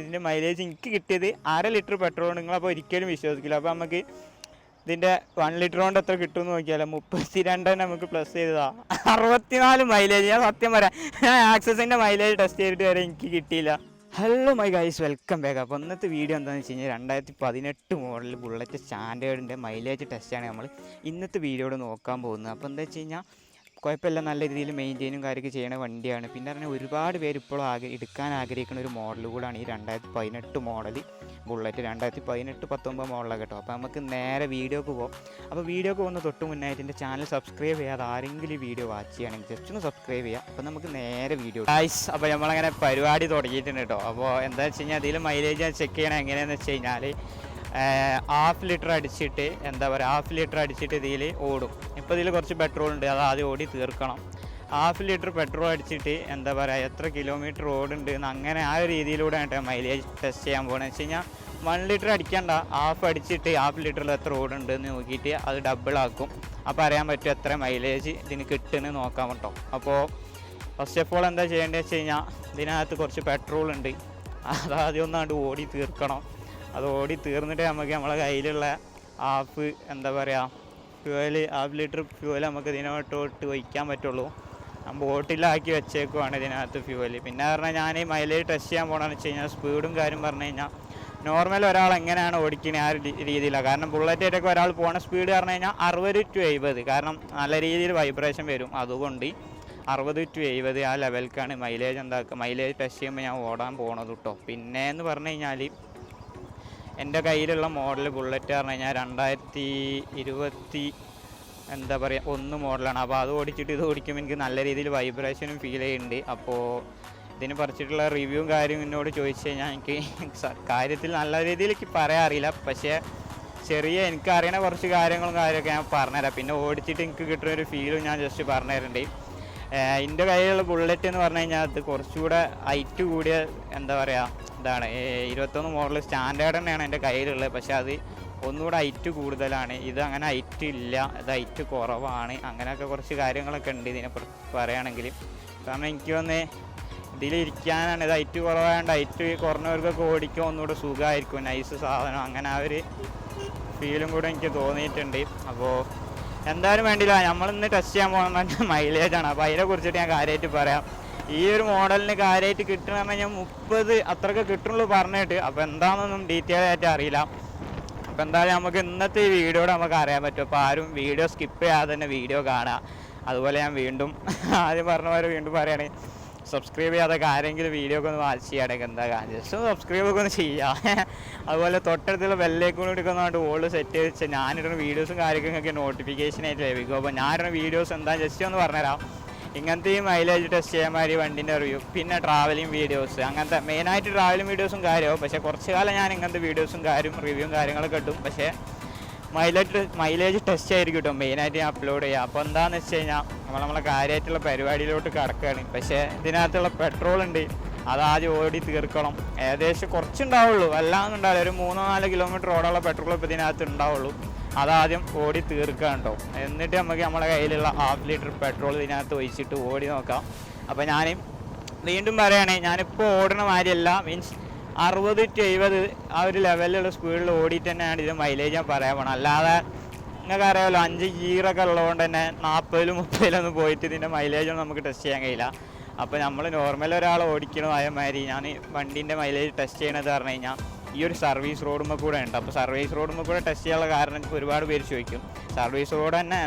ഇതിൻ്റെ മൈലേജ് എനിക്ക് കിട്ടിയത് 1/2 ലിറ്റർ പെട്രോൾ. നിങ്ങളപ്പോൾ ഒരിക്കലും വിശ്വസിക്കില്ല. അപ്പോൾ നമുക്ക് ഇതിൻ്റെ 1 ലിറ്റർ കൊണ്ട് എത്ര കിട്ടുമെന്ന് നോക്കിയാലോ, 32 നമുക്ക് പ്ലസ് ചെയ്തതാ 64 മൈലേജ്. ഞാൻ സത്യം പറയാം, ഞാൻ ആക്സസിൻ്റെ മൈലേജ് ടെസ്റ്റ് ചെയ്തിട്ട് വരെ എനിക്ക് കിട്ടിയില്ല. Hello my guys, welcome back. അപ്പോൾ ഇന്നത്തെ വീഡിയോ എന്താണെന്ന് വെച്ച് കഴിഞ്ഞാൽ 2018 മോഡൽ ബുള്ളറ്റ് സ്റ്റാൻഡേർഡിൻ്റെ മൈലേജ് ടെസ്റ്റാണ് നമ്മൾ ഇന്നത്തെ വീഡിയോയിൽ നോക്കാൻ പോകുന്നത്. അപ്പോൾ എന്താ വെച്ച് കഴിഞ്ഞാൽ കുഴപ്പമില്ല, നല്ല രീതിയിൽ മെയിൻറ്റെയിനും കാര്യമൊക്കെ ചെയ്യണ വണ്ടിയാണ്. പിന്നെ പറഞ്ഞാൽ ഒരുപാട് പേര് ഇപ്പോഴും എടുക്കാൻ ആഗ്രഹിക്കുന്ന ഒരു മോഡൽ കൂടാണ് ഈ 2018 മോഡൽ ബുള്ളറ്റ്. 2018-19 മോഡലാണ് കേട്ടോ. അപ്പോൾ നമുക്ക് നേരെ വീഡിയോക്ക് പോകാം. അപ്പോൾ വീഡിയോക്ക് പോകുന്ന തൊട്ട് മുന്നായിട്ട് എൻ്റെ ചാനൽ സബ്സ്ക്രൈബ് ചെയ്യാതെ ആരെങ്കിലും ഈ വീഡിയോ വാച്ച് ചെയ്യുകയാണെങ്കിൽ ജസ്റ്റ് ഒന്ന് സബ്സ്ക്രൈബ് ചെയ്യുക. അപ്പോൾ നമുക്ക് നേരെ വീഡിയോ ഗൈസ്. അപ്പോൾ നമ്മളങ്ങനെ പരിപാടി തുടങ്ങിയിട്ടുണ്ട് കേട്ടോ. അപ്പോൾ എന്താ വെച്ച് കഴിഞ്ഞാൽ അതിൽ മൈലേജ് ചെക്ക് ചെയ്യണം എങ്ങനെയാണെന്ന് വെച്ച് കഴിഞ്ഞാൽ 1/2 ലിറ്റർ അടിച്ചിട്ട് ഹാഫ് ലിറ്റർ അടിച്ചിട്ട് ഇതിൽ ഓടും. ഇപ്പോൾ ഇതിൽ കുറച്ച് പെട്രോൾ ഉണ്ട്, അത് ആദ്യം ഓടി തീർക്കണം. 1/2 ലിറ്റർ പെട്രോൾ അടിച്ചിട്ട് എത്ര കിലോമീറ്റർ ഓടുന്നുണ്ട് എന്ന് അങ്ങനെ ആ ഒരു രീതിയിലൂടെയാണ് മൈലേജ് ടെസ്റ്റ് ചെയ്യാൻ പോകുന്നത്. വെച്ച് കഴിഞ്ഞാൽ 1 ലിറ്റർ അടിക്കണ്ട, ഹാഫ് അടിച്ചിട്ട് 1/2 ലിറ്ററിൽ എത്ര ഓടുന്നുണ്ട് എന്ന് നോക്കിയിട്ട് അത് ഡബിൾ ആക്കും. അപ്പോൾ അറിയാൻ പറ്റും എത്ര മൈലേജ് ഇതിന് കിട്ടുമെന്ന് നോക്കാൻ കേട്ടോ. അപ്പോൾ ഫസ്റ്റ് ഓഫ് ഓൾ എന്താ ചെയ്യേണ്ടത് വെച്ച് കഴിഞ്ഞാൽ ഇതിനകത്ത് കുറച്ച് പെട്രോൾ ഉണ്ട്, അതാദ്യം ഒന്നാണ്ട് ഓടി തീർക്കണം. അത് ഓടി തീർന്നിട്ട് നമുക്ക് നമ്മളെ കയ്യിലുള്ള ഹാഫ് ഫ്യൂവൽ 1/2 ലിറ്റർ ഫ്യൂവൽ നമുക്ക് ഇതിനോട്ട് ഒഴിക്കാൻ പറ്റുള്ളൂ. ഞാൻ ബോട്ടിലാക്കി വെച്ചേക്കുവാണ് ഇതിനകത്ത് ഫ്യൂവൽ. പിന്നെ പറഞ്ഞാൽ ഞാൻ ഈ മൈലേജ് ടെസ്റ്റ് ചെയ്യാൻ പോകണമെന്ന് വെച്ച് കഴിഞ്ഞാൽ സ്പീഡും കാര്യം പറഞ്ഞു കഴിഞ്ഞാൽ നോർമൽ ഒരാൾ എങ്ങനെയാണ് ഓടിക്കുന്നത് ആ ഒരു രീതിയിലാണ്. കാരണം ബുള്ളറ്റായിട്ടൊക്കെ ഒരാൾ പോകുന്ന സ്പീഡ് പറഞ്ഞു കഴിഞ്ഞാൽ 60 to 70, കാരണം നല്ല രീതിയിൽ വൈബ്രേഷൻ വരും. അതുകൊണ്ട് 60 to 70 ആ ലെവൽക്കാണ് മൈലേജ് ടെസ്റ്റ് ചെയ്യുമ്പോൾ ഞാൻ ഓടാൻ പോകണത് കേട്ടോ. പിന്നെ എന്ന് പറഞ്ഞു കഴിഞ്ഞാൽ എൻ്റെ കയ്യിലുള്ള മോഡൽ ബുള്ളറ്റ് പറഞ്ഞു കഴിഞ്ഞാൽ 2021 മോഡലാണ്. അപ്പോൾ അത് ഓടിച്ചിട്ട് ഇത് ഓടിക്കുമ്പോൾ എനിക്ക് നല്ല രീതിയിൽ വൈബ്രേഷനും ഫീൽ ചെയ്യുന്നുണ്ട്. അപ്പോൾ ഇതിനെ പറിച്ചിട്ടുള്ള റിവ്യൂവും കാര്യവും എന്നോട് ചോദിച്ചു കഴിഞ്ഞാൽ എനിക്ക് കാര്യത്തിൽ നല്ല രീതിയിലേക്ക് പറയാൻ അറിയില്ല. പക്ഷേ എനിക്കറിയണ കുറച്ച് കാര്യമൊക്കെ ഞാൻ പറഞ്ഞുതരാം. പിന്നെ ഓടിച്ചിട്ട് എനിക്ക് കിട്ടുന്നൊരു ഫീലും ഞാൻ ജസ്റ്റ് പറഞ്ഞു തരുന്നുണ്ട്. എൻ്റെ കയ്യിലുള്ള ബുള്ളറ്റ് എന്ന് പറഞ്ഞു കഴിഞ്ഞാൽ അത് കുറച്ചുകൂടെ ഹൈറ്റ് കൂടിയ ഇതാണ് 21 മോഡൽ സ്റ്റാൻഡേർഡ് തന്നെയാണ് എൻ്റെ കയ്യിലുള്ളത്. പക്ഷേ അത് ഒന്നുകൂടെ ഹൈറ്റ് കൂടുതലാണ്. ഇത് അങ്ങനെ ഹൈറ്റ് ഇല്ല, ഇത് ഹൈറ്റ് കുറവാണ്. അങ്ങനെയൊക്കെ കുറച്ച് കാര്യങ്ങളൊക്കെ ഉണ്ട് ഇതിനെ പറയുകയാണെങ്കിൽ. കാരണം എനിക്ക് വന്ന് ഇതിലിരിക്കാനാണ്. ഇത് ഹൈറ്റ് കുറവായതുകൊണ്ട് ഹൈറ്റ് കുറഞ്ഞവർക്കൊക്കെ ഓടിക്കാൻ ഒന്നുകൂടെ സുഖമായിരിക്കും, നൈസ് സാധനം. അങ്ങനെ ആ ഒരു ഫീലും കൂടെ എനിക്ക് തോന്നിയിട്ടുണ്ട്. അപ്പോൾ എന്തായാലും വേണ്ടില്ല, നമ്മളിന്ന് ടെസ്റ്റ് ചെയ്യാൻ പോകുന്ന മൈലേജാണ്. അപ്പോൾ അതിനെ കുറിച്ചിട്ട് ഞാൻ കാര്യമായിട്ട് പറയാം. ഈ ഒരു മോഡലിന് കാര്യമായിട്ട് കിട്ടുന്ന പറഞ്ഞാൽ 30 അത്രയൊക്കെ കിട്ടുള്ളൂ പറഞ്ഞിട്ട്. അപ്പോൾ എന്താണെന്നൊന്നും ഡീറ്റെയിൽ ആയിട്ട് അറിയില്ല. അപ്പോൾ എന്തായാലും നമുക്ക് ഇന്നത്തെ ഈ വീഡിയോയുടെ നമുക്ക് അറിയാൻ പറ്റും. അപ്പോൾ ആരും വീഡിയോ സ്കിപ്പ് ചെയ്യാതെ തന്നെ വീഡിയോ കാണുക. അതുപോലെ ഞാൻ ആദ്യം പറഞ്ഞ പോലെ വീണ്ടും പറയുകയാണെങ്കിൽ സബ്സ്ക്രൈബ് ചെയ്യാതൊക്കെ ആരെങ്കിലും വീഡിയോ ഒക്കെ ഒന്ന് വാച്ച് ചെയ്യാനൊക്കെ എന്താ ജസ്റ്റ് ഒന്ന് സബ്സ്ക്രൈബ് ഒക്കെ ഒന്ന് ചെയ്യുക. അതുപോലെ തൊട്ടടുത്തുള്ള ബെല്ലേക്കും എടുക്കുന്നതുകൊണ്ട് ഓൾഡ് സെറ്റ് വെച്ച് ഞാനിടുന്ന വീഡിയോസും കാര്യങ്ങളൊക്കെ നോട്ടിഫിക്കേഷനായിട്ട് ലഭിക്കും. അപ്പോൾ ഞാനിടുന്ന വീഡിയോസ് എന്താ ജസ്റ്റ് ഒന്ന് പറഞ്ഞുതരാം. ഇങ്ങനത്തെ ഈ മൈലേജ് ടെസ്റ്റ് ചെയ്യാൻ മാതിരി വണ്ടിൻ്റെ റിവ്യൂ, പിന്നെ ട്രാവലിംഗ് വീഡിയോസ്, അങ്ങനത്തെ മെയിനായിട്ട് ട്രാവലിംഗ് വീഡിയോസും കാര്യമാവും. പക്ഷേ കുറച്ച് കാലം ഞാൻ ഇങ്ങനത്തെ വീഡിയോസും റിവ്യൂവും കാര്യങ്ങളൊക്കെ ഇട്ടും. പക്ഷേ മൈലേജ് ടെസ്റ്റ് ആയിരിക്കും കേട്ടോ മെയിനായിട്ട് ഞാൻ അപ്ലോഡ് ചെയ്യുക. അപ്പോൾ എന്താണെന്ന് വെച്ച് കഴിഞ്ഞാൽ നമ്മളെ കാര്യമായിട്ടുള്ള പരിപാടിയിലോട്ട് കിടക്കുകയാണ്. പക്ഷേ ഇതിനകത്തുള്ള പെട്രോൾ ഉണ്ട്, അതാദ്യം ഓടി തീർക്കണം. ഏകദേശം കുറച്ചുണ്ടാവുള്ളൂ, എല്ലാം ഉണ്ടാവില്ല. ഒരു 3-4 കിലോമീറ്റർ ഓടാനുള്ള പെട്രോൾ ഇപ്പോൾ ഇതിനകത്ത് ഉണ്ടാവുള്ളൂ. അതാദ്യം ഓടി തീർക്കുക കേട്ടോ. എന്നിട്ട് നമുക്ക് നമ്മളെ കയ്യിലുള്ള 1/2 ലിറ്റർ പെട്രോൾ ഇതിനകത്ത് ഒഴിച്ചിട്ട് ഓടി നോക്കാം. അപ്പോൾ ഞാൻ വീണ്ടും പറയുകയാണെങ്കിൽ ഞാനിപ്പോൾ ഓടുന്ന മാതിരിയല്ല, മീൻസ് 60 to 70 ആ ഒരു ലെവലിലുള്ള സ്പീഡിൽ ഓടിയിട്ട് തന്നെയാണ് ഇത് മൈലേജ് ഞാൻ പറയാൻ പോകണം. അല്ലാതെ നിങ്ങൾക്ക് അറിയാമല്ലോ 5 ഗിയറൊക്കെ ഉള്ളതുകൊണ്ട് തന്നെ 40-30 പോയിട്ട് ഇതിൻ്റെ മൈലേജൊന്നും നമുക്ക് ടെസ്റ്റ് ചെയ്യാൻ കഴിയില്ല. അപ്പോൾ നമ്മൾ നോർമൽ ഒരാൾ ഓടിക്കണതായ മാതിരി ഞാൻ വണ്ടീൻ്റെ മൈലേജ് ടെസ്റ്റ് ചെയ്യണത് പറഞ്ഞു കഴിഞ്ഞാൽ ഈ ഒരു സർവീസ് റോഡുമ്പോൾ കൂടെ ഉണ്ട്. അപ്പോൾ സർവീസ് റോഡുമ്പോൾ കൂടെ ടെസ്റ്റ് ചെയ്യാനുള്ള കാരണം എനിക്ക് ഒരുപാട് പേര് ചോദിക്കും. സർവീസ് റോഡ് തന്നെ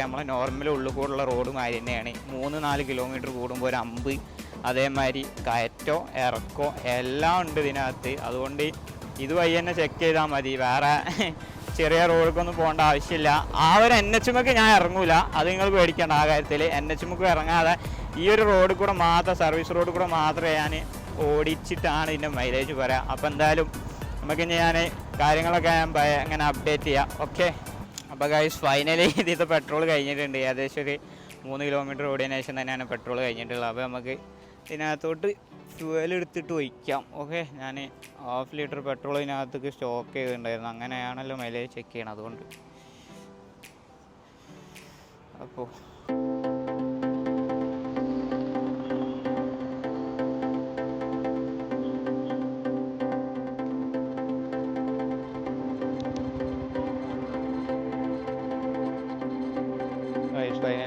നമ്മൾ നോർമൽ ഉള്ളിൽ കൂടുള്ള റോഡ് മാതിരി തന്നെയാണ്. 3-4 കിലോമീറ്റർ കൂടുമ്പോൾ ഒരു അമ്പ്, അതേമാതിരി കയറ്റോ ഇറക്കോ എല്ലാം ഉണ്ട് ഇതിനകത്ത്. അതുകൊണ്ട് ഇത് വഴി തന്നെ ചെക്ക് ചെയ്താൽ മതി, വേറെ ചെറിയ റോഡിലേക്കൊന്നും പോകേണ്ട ആവശ്യമില്ല. ആ ഒരു NH ഞാൻ ഇറങ്ങൂല, അത് നിങ്ങൾ പേടിക്കേണ്ട ആ കാര്യത്തിൽ. NH ഇറങ്ങാതെ ഈ ഒരു റോഡിൽ കൂടെ മാത്രം, സർവീസ് റോഡിൽ കൂടെ മാത്രമേ ഞാൻ ഓടിച്ചിട്ടാണ് ഇതിൻ്റെ മൈലേജ് പറയാം. അപ്പോൾ എന്തായാലും നമുക്കിനി ഞാൻ കാര്യങ്ങളൊക്കെ അങ്ങനെ അപ്ഡേറ്റ് ചെയ്യാം. ഓക്കെ. അപ്പോൾ ഗൈസ് ഫൈനലി ഇതിൻ്റെ പെട്രോൾ കഴിഞ്ഞിട്ടുണ്ട്. ഏകദേശം ഒരു 3 കിലോമീറ്റർ ഓടിയതിനു ശേഷം തന്നെയാണ് പെട്രോൾ കഴിഞ്ഞിട്ടുള്ളത്. അപ്പോൾ നമുക്ക് ഇതിനകത്തോട്ട് ഫ്യൂവൽ എടുത്തിട്ട് ഒഴിക്കാം. ഓക്കെ. ഞാൻ 1/2 ലിറ്റർ പെട്രോൾ ഇതിനകത്തേക്ക് സ്റ്റോക്ക് ചെയ്തിട്ടുണ്ടായിരുന്നു. അങ്ങനെയാണല്ലോ മൈലേജ് ചെക്ക് ചെയ്യണം, അതുകൊണ്ട്. അപ്പോൾ അപ്പോൾ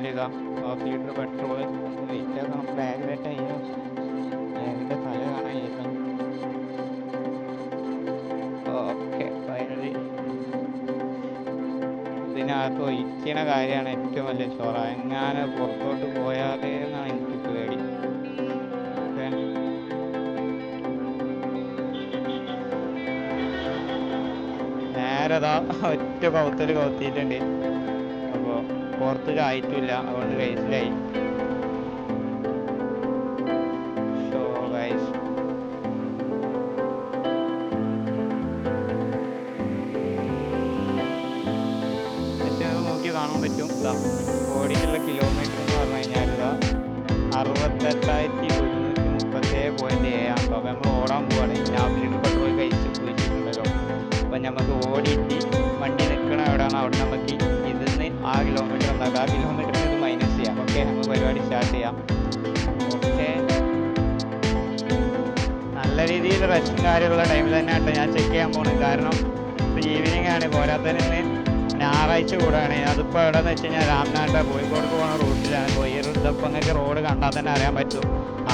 കഴിഞ്ഞാൽ ഇതാ 1/2 ലിറ്റർ പെട്രോൾ വെയിറ്റ് ആക്കണം. ബാഗിലേറ്റ് ആയിരുന്നു, ബാഗിൻ്റെ തല കാണാനായിരുന്നു. ഓക്കെ, ഫൈനലി ഇതിനകത്ത് ഒഴിക്കണ കാര്യമാണ് ഏറ്റവും വലിയ ചോറ. എങ്ങനെ പുറത്തോട്ട് പോയാലേ എന്നാണ് എനിക്ക് പേടി. ഓക്കെ, നേരതാ ഒറ്റ കൗത്തൽ കൗത്തിയിട്ടുണ്ട്. അപ്പോൾ പുറത്ത് ആയിട്ടില്ല, അതുകൊണ്ട് കഴിച്ചിലായി. ഷോ ഗൈസ്, നോക്കി കാണാൻ പറ്റും. ഇതാ ഓടിയിട്ടുള്ള കിലോമീറ്റർ എന്ന് പറഞ്ഞു കഴിഞ്ഞാൽ ഇതാ 68,137.7 അപ്പോൾ നമ്മൾ ഓടാൻ പോവാണ്. 1/2 ലിറ്റർ പെട്രോൾ കഴിച്ച് കുഴിച്ചിട്ടുണ്ടല്ലോ. അപ്പം നമുക്ക് ഓടിയിട്ട് വണ്ടി നിൽക്കണ എവിടെയാണ് അവിടെ നമുക്ക് ഇതിന്ന് ആ കിലോമീറ്റർ ഉണ്ടാക്കുക. ആ കിലോമീറ്ററിന് ഇത് മൈനസ് ചെയ്യാം. ഓക്കെ, നമുക്ക് പരിപാടി സ്റ്റാർട്ട് ചെയ്യാം. ഓക്കെ, നല്ല രീതിയിൽ റെസ്റ്റും കാര്യമുള്ള ടൈമിൽ തന്നെ ആട്ടോ ഞാൻ ചെക്ക് ചെയ്യാൻ പോകുന്നത്. കാരണം ഇപ്പോൾ ഈവനിങ് ആണ്, പോരാത്തതിന് ഞായറാഴ്ച കൂടാണ്. അതിപ്പോൾ എവിടെയെന്ന് വെച്ച് കഴിഞ്ഞാൽ രാംനാഥ കോഴിക്കോട് പോകുന്ന റൂട്ടിലാണ്. അപ്പോൾ ഈ ഇതിപ്പോൾ നിങ്ങൾക്ക് റോഡ് കണ്ടാൽ തന്നെ അറിയാൻ പറ്റും.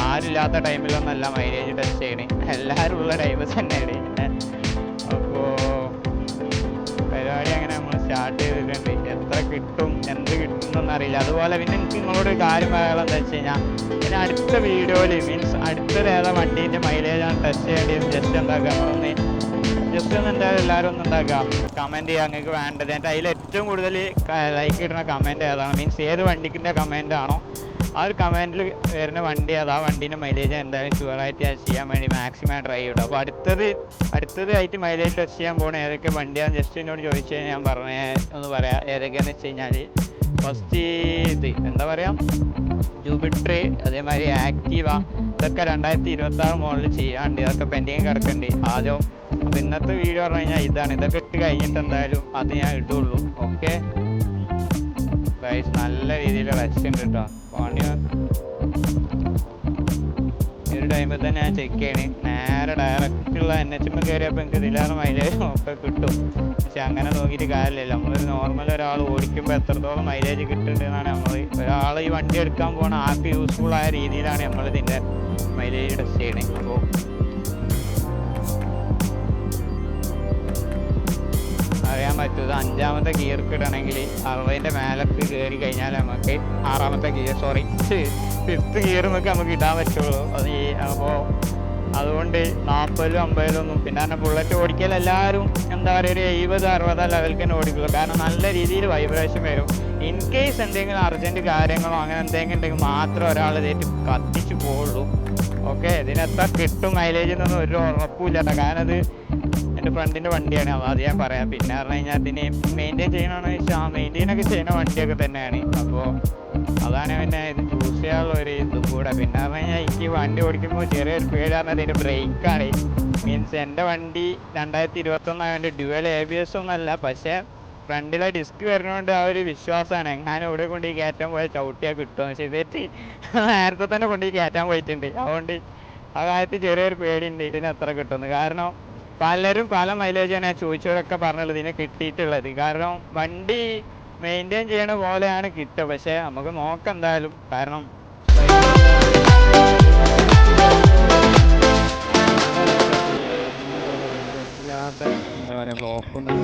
ആരില്ലാത്ത ടൈമിലൊന്നല്ല മൈലേജ് ടെസ്റ്റ് ചെയ്യണേ, എല്ലാവരും ഉള്ള ടൈം തന്നെയാണ്. അപ്പോൾ പരിപാടി അങ്ങനെ നമ്മൾ സ്റ്റാർട്ട് ചെയ്തിട്ടുണ്ട്. എത്ര കിട്ടും എന്ത് കിട്ടും എന്നൊന്നും അറിയില്ല. അതുപോലെ പിന്നെ എനിക്ക് നിങ്ങളോട് ഒരു കാര്യം പറയാനുള്ളത് എന്താ വെച്ച് കഴിഞ്ഞാൽ, പിന്നെ അടുത്ത വീഡിയോയിൽ മീൻസ് അടുത്തൊരു ഏതാ വണ്ടീൻ്റെ മൈലേജാണ് ടെസ്റ്റ് ചെയ്യേണ്ടത്. ജസ്റ്റ് എന്താക്കുക, നമ്മളൊന്ന് ജസ്റ്റ് ഒന്ന് എന്തായാലും എല്ലാവരും ഒന്ന് ഉണ്ടാക്കുക, കമൻറ്റ് ചെയ്യുക നിങ്ങൾക്ക് വേണ്ടത്. എന്നിട്ട് അതിൽ ഏറ്റവും കൂടുതൽ ലൈക്ക് കിട്ടുന്ന കമൻറ്റ് ഏതാണ്, മീൻസ് ഏത് വണ്ടിക്കിൻ്റെ കമൻ്റ് ആണോ ആ ഒരു കമൻറ്റിൽ വരുന്ന വണ്ടി അത്, ആ വണ്ടീൻ്റെ മൈലേജ് എന്തായാലും ഷുവറായിട്ട് ചെയ്യാൻ വേണ്ടി മാക്സിമം ട്രൈ ചെയ്യും. അപ്പോൾ അടുത്തതായിട്ട് മൈലേജ് ടെസ്റ്റ് ചെയ്യാൻ പോകുന്ന ഏതൊക്കെ വണ്ടിയാണ് ജസ്റ്റ് എന്നോട് ചോദിച്ചു കഴിഞ്ഞാൽ ഞാൻ ഒന്ന് പറയാം. ഏതൊക്കെയാണെന്ന് വെച്ച് കഴിഞ്ഞാൽ ഫസ്റ്റ് ഇത് എന്താ പറയുക, ജൂപ്പിറ്റർ, അതേമാതിരി ആക്റ്റീവ, ഇതൊക്കെ 2026 മോഡൽ ചെയ്യാണ്ട്, ഇതൊക്കെ പെൻഡിങ് കിടക്കുന്നുണ്ട് ആദ്യം. അപ്പോൾ ഇന്നത്തെ വീഡിയോ പറഞ്ഞു കഴിഞ്ഞാൽ ഇതാണ്. ഇതൊക്കെ ഇട്ട് കഴിഞ്ഞിട്ട് എന്തായാലും അത് ഞാൻ ഇട്ടുള്ളൂ. ഓക്കെ ഗൈസ്, നല്ല രീതിയിൽ റെസ്റ്റ് ഉണ്ട് കേട്ടോ. പണി ഈ ഒരു ടൈമിൽ തന്നെ ഞാൻ ചെക്ക് ചെയ്യണേ. നേരെ ഡയറക്റ്റുള്ള NH കയറിയപ്പോൾ എനിക്ക് ഇതിലേറെ മൈലേജ് ഒക്കെ കിട്ടും. പക്ഷെ അങ്ങനെ നോക്കിയിട്ട് കാര്യമില്ല. നമ്മളൊരു നോർമൽ ഒരാൾ ഓടിക്കുമ്പോൾ എത്രത്തോളം മൈലേജ് കിട്ടുന്നുണ്ടെന്നാണ് ഒരാൾ ഈ വണ്ടി എടുക്കാൻ പോകണ ആൾക്ക് യൂസ്ഫുൾ ആയ രീതിയിലാണ് നമ്മളിതിൻ്റെ മൈലേജ് ടെസ്റ്റ് ചെയ്യണേ. അപ്പോൾ അറിയാൻ പറ്റുന്നത് 5ാമത്തെ ഗിയർക്ക് ഇടണമെങ്കിൽ 60ൻ്റെ മേലേക്ക് കയറി കഴിഞ്ഞാൽ നമുക്ക് 6ാമത്തെ ഗിയർ 5th ഗിയർ നമുക്ക് ഇടാൻ പറ്റുള്ളൂ. അപ്പോൾ അതുകൊണ്ട് 40-ലും 50-ലൊന്നും പിന്നെ തന്നെ ബുള്ളറ്റ് ഓടിക്കൽ എല്ലാവരും എന്താ പറയുക ഒരു 70-60 ലെവലിൽ തന്നെ ഓടിക്കുള്ളൂ. കാരണം നല്ല രീതിയിൽ വൈബ്രേഷൻ വരും. ഇൻ കേസ് എന്തെങ്കിലും അർജൻറ്റ് കാര്യങ്ങളോ അങ്ങനെ എന്തെങ്കിലും ഉണ്ടെങ്കിൽ മാത്രം ഒരാൾ ഇതേറ്റ് കത്തിച്ച് പോവുള്ളൂ. ഓക്കെ, ഇതിനെത്ര കിട്ടും മൈലേജ് എന്നൊന്നും ഒരു ഉറപ്പില്ല കേട്ടോ. കാരണം അത് എൻ്റെ ഫ്രണ്ടിൻ്റെ വണ്ടിയാണ്, അത് ഞാൻ പറയാം. പിന്നെ പറഞ്ഞു കഴിഞ്ഞാൽ അതിന് മെയിൻറ്റെയിൻ ചെയ്യണമെന്ന് വെച്ചാൽ മെയിൻറ്റെയിനൊക്കെ ചെയ്യുന്ന വണ്ടിയൊക്കെ തന്നെയാണ്. അപ്പോൾ അതാണ് പിന്നെ ഇത് ചൂസ് ചെയ്യാനുള്ള ഒരു ഇതും കൂടെ. പിന്നെ പറഞ്ഞു കഴിഞ്ഞാൽ എനിക്ക് വണ്ടി ഓടിക്കുമ്പോൾ ചെറിയൊരു പേര് പറഞ്ഞത് ഇതിൻ്റെ ബ്രേക്കാണ്. മീൻസ് എൻ്റെ വണ്ടി 2021 ആയതുകൊണ്ട് ഡ്യുവൽ ABS ഒന്നുമല്ല, പക്ഷേ ഫ്രണ്ടിലെ ഡിസ്ക് വരുന്നതുകൊണ്ട് ആ ഒരു വിശ്വാസമാണ് എങ്ങനെ ഇവിടെ കൊണ്ട് ഈ കയറ്റാൻ പോയാൽ ചവിട്ടിയാൽ കിട്ടുമെന്ന്. പക്ഷേ ഇതേറ്റ് നേരത്തെ തന്നെ കൊണ്ട് ഈ കയറ്റാൻ പോയിട്ടുണ്ട്. അതുകൊണ്ട് ആ കാര്യത്തിൽ ചെറിയൊരു പേടിയുണ്ട് ഇതിന് എത്ര കിട്ടുമെന്ന്. കാരണം പലരും പല മൈലേജാണ് ഞാൻ ചോദിച്ചവരൊക്കെ പറഞ്ഞുള്ളത് ഇതിന് കിട്ടിയിട്ടുള്ളത്. കാരണം വണ്ടി മെയിൻറ്റെയിൻ ചെയ്യണ പോലെയാണ് കിട്ടുക. പക്ഷേ നമുക്ക് നോക്കാം എന്തായാലും. കാരണം ബ്ലോക്കൊന്നും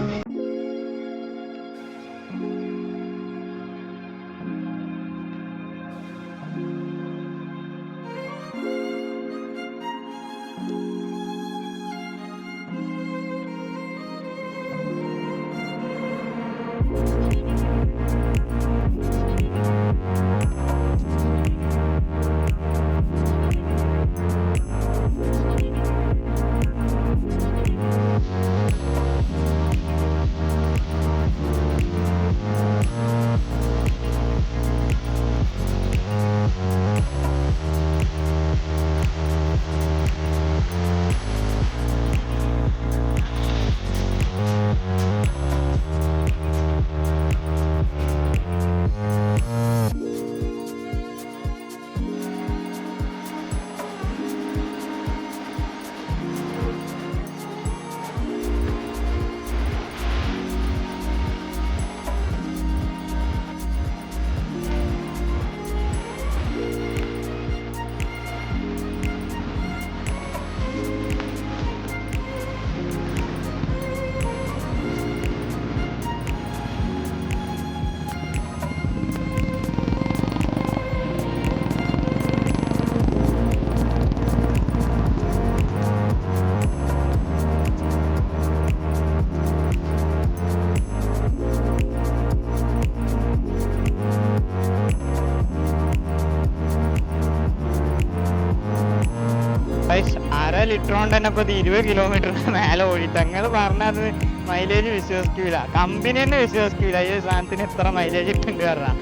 ലിറ്റർ കൊണ്ട് തന്നെ ഇപ്പോൾ 20 കിലോമീറ്ററിന് മേലെ ഓടിയിട്ട് നിങ്ങൾ പറഞ്ഞത് മൈലേജ് വിശ്വസിക്കൂല, കമ്പനി തന്നെ വിശ്വസിക്കൂല ഈ സാധനത്തിന് എത്ര മൈലേജ് ഇട്ടുണ്ട് പറഞ്ഞാൽ.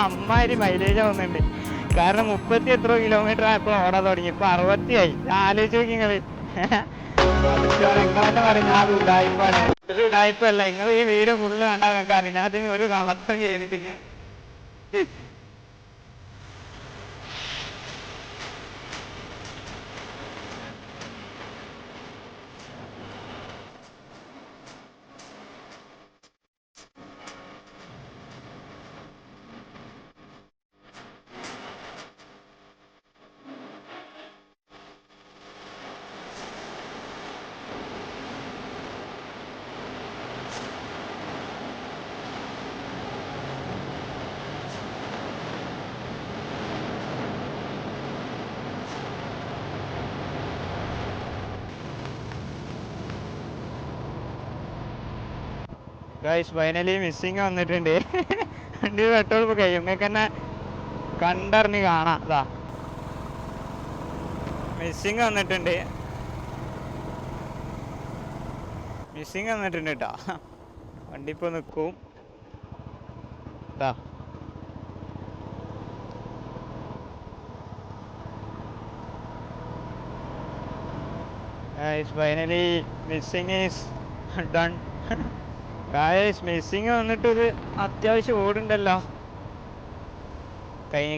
അമ്മാതിരി മൈലേജ് ആവുന്നുണ്ട്. കാരണം 30 എത്ര കിലോമീറ്റർ ആയപ്പോൾ ഓടാൻ തുടങ്ങി, ഇപ്പോൾ 60 ആയി. ആലോചിച്ച് നോക്കി നിങ്ങൾ. നിങ്ങളെന്നെ പറയും ഞാൻ ഉടായ്പാണ്. ഒരു ഉടായ്പല്ല, നിങ്ങൾ ഈ വീട് ഫുള്ള് കണ്ടാൽ നിങ്ങൾക്ക് അറിയാം അതിന് ഒരു കളക്കം ചെയ്തിട്ടില്ല. ഗൈസ് ഫൈനലി മിസ്സിങ് വന്നിട്ടുണ്ട്. വണ്ടി പെട്രോൾ ഇപ്പോൾ കഴിയും, നിങ്ങൾക്ക് തന്നെ കണ്ടറിഞ്ഞ് കാണാം. അതാ മിസ്സിങ് വന്നിട്ടുണ്ട്, മിസ്സിങ് വന്നിട്ടുണ്ട് കേട്ടോ. വണ്ടി ഇപ്പോൾ നിൽക്കും. ഇതാ guys finally missing is done. Guys missing വന്നിട്ടൊരു അത്യാവശ്യം ഓടുണ്ടല്ലോ. കഴിഞ്ഞ്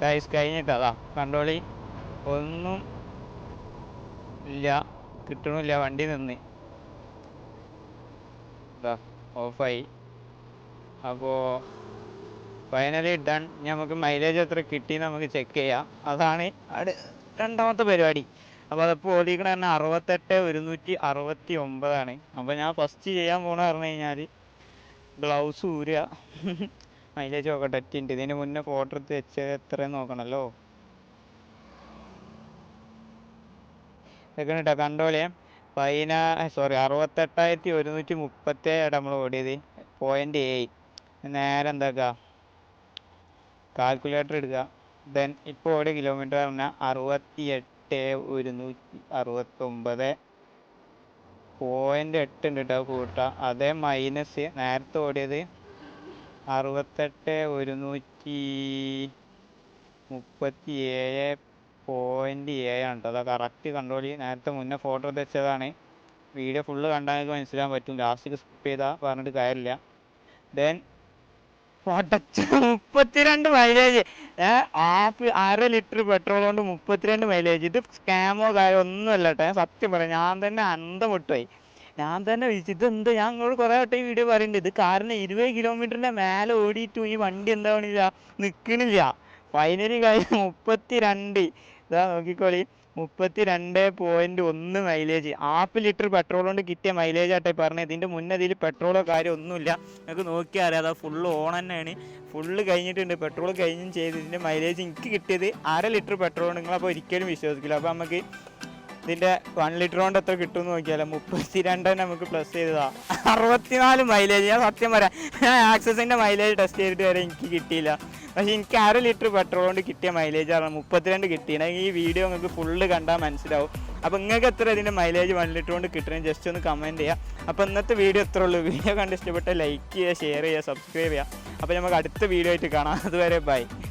ഗൈസ് കഴിഞ്ഞിട്ടതാ കണ്ടോളി, ഒന്നും ഇല്ല, കിട്ടണില്ല, വണ്ടി നിന്ന് ഇതാ ഓഫായി. അപ്പോൾ ഫൈനലി ഡൺ. നമുക്ക് മൈലേജ് എത്ര കിട്ടി നമുക്ക് ചെക്ക് ചെയ്യാം, അതാണ് രണ്ടാമത്തെ പരിപാടി. അപ്പോൾ അതിപ്പോൾ ഓടിക്കണ തന്നെ 68,169 അപ്പോൾ ഞാൻ ഫസ്റ്റ് ചെയ്യാൻ പോകണ പറഞ്ഞു കഴിഞ്ഞാൽ ഗ്ലൗസ് ഊരുക. മൈലേജ് നോക്കട്ടെ, എത്തിണ്ട്. ഇതിന് മുന്നേ ഫോട്ടോ എടുത്ത് വെച്ചത് എത്രയെന്ന് നോക്കണമല്ലോ. ഇതൊക്കെ കേട്ടോ കണ്ടോളേ. 68,137 നമ്മൾ ഓടിയത്. 0.7 നേരെ എന്താക്കുക, കാൽക്കുലേറ്റർ എടുക്കുക. ദെൻ ഇപ്പോൾ ഓടിയ കിലോമീറ്റർ പറഞ്ഞാൽ 68,169.8 ഉണ്ട് കേട്ടോ കൂട്ടാം. അതേ മൈനസ് നേരത്തെ ഓടിയത് 68,137.7 ആണ് കേട്ടോ. അതാ കറക്റ്റ് കൺട്രോൾ. നേരത്തെ മുന്നേ ഫോട്ടോ വെച്ചതാണ്, വീഡിയോ ഫുള്ള് കണ്ടാൽ നിങ്ങൾക്ക് മനസ്സിലാൻ പറ്റും. ലാസ്റ്റ് സ്കിപ്പ് ചെയ്താൽ പറഞ്ഞിട്ട് കാര്യമില്ല. Then 32 mileage. 1/2 ലിറ്റർ പെട്രോൾ കൊണ്ട് 32 മൈലേജ്. ഇത് സ്കാമോ കാര്യം ഒന്നുമല്ല കേട്ടോ. ഞാൻ സത്യം പറയാം, ഞാൻ തന്നെ അന്തം വിട്ടുപോയി. ഞാൻ തന്നെ ഇതെന്ത്, ഞാൻ നിങ്ങളോട് കുറേ വട്ടം ഈ വീഡിയോ പറയുന്നുണ്ട്. ഇത് കാരണം 20 കിലോമീറ്ററിൻ്റെ മേലെ ഓടിയിട്ടും ഈ വണ്ടി എന്താ പണില്ല, നിൽക്കണില്ല. ഫൈനലി കാര്യം 32. ഇതാ നോക്കിക്കോളി, 32.1 മൈലേജ്. 1/2 ലിറ്റർ പെട്രോൾ കൊണ്ട് കിട്ടിയ മൈലേജ് ആട്ടെ പറഞ്ഞത്. ഇതിൻ്റെ മുന്നേ ഇതിൽ പെട്രോളോ കാര്യം ഒന്നുമില്ല. നിങ്ങൾക്ക് നോക്കിയാൽ അറിയാം, അതാ ഫുള്ള് ഓൺ തന്നെയാണ്, ഫുള്ള് കഴിഞ്ഞിട്ടുണ്ട്, പെട്രോൾ കഴിഞ്ഞും ചെയ്ത്. ഇതിൻ്റെ മൈലേജ് എനിക്ക് കിട്ടിയത് 1/2 ലിറ്റർ പെട്രോൾ. നിങ്ങളപ്പോൾ ഒരിക്കലും വിശ്വസിക്കില്ല. അപ്പോൾ നമുക്ക് ഇതിൻ്റെ 1 ലിറ്റർ കൊണ്ട് എത്ര കിട്ടുമെന്ന് നോക്കിയാലോ. 32 നമുക്ക് പ്ലസ് ചെയ്തതാ 64 മൈലേജ്. ഞാൻ സത്യം പറയാം, ഞാൻ ആക്സസിൻ്റെ മൈലേജ് ടെസ്റ്റ് ചെയ്തിട്ട് വരെ എനിക്ക് കിട്ടിയില്ല. പക്ഷേ എനിക്ക് 1/2 ലിറ്റർ പെട്രോൾ കൊണ്ട് കിട്ടിയ മൈലേജാണ് 32 കിട്ടിയത്. ഈ വീഡിയോ നിങ്ങൾക്ക് ഫുള്ള് കണ്ടാൽ മനസ്സിലാവും. അപ്പോൾ നിങ്ങൾക്ക് എത്ര ഇതിൻ്റെ മൈലേജ് 1 ലിറ്റർ കൊണ്ട് കിട്ടണമെങ്കിൽ ജസ്റ്റ് ഒന്ന് കമൻറ്റ് ചെയ്യുക. അപ്പോൾ ഇന്നത്തെ വീഡിയോ എത്ര ഉള്ളൂ. വീഡിയോ കണ്ട് ഇഷ്ടപ്പെട്ട ലൈക്ക് ചെയ്യുക, ഷെയർ ചെയ്യുക, സബ്സ്ക്രൈബ് ചെയ്യുക. അപ്പോൾ നമുക്ക് അടുത്ത വീഡിയോ ആയിട്ട് കാണാം. അതുവരെ ബൈ.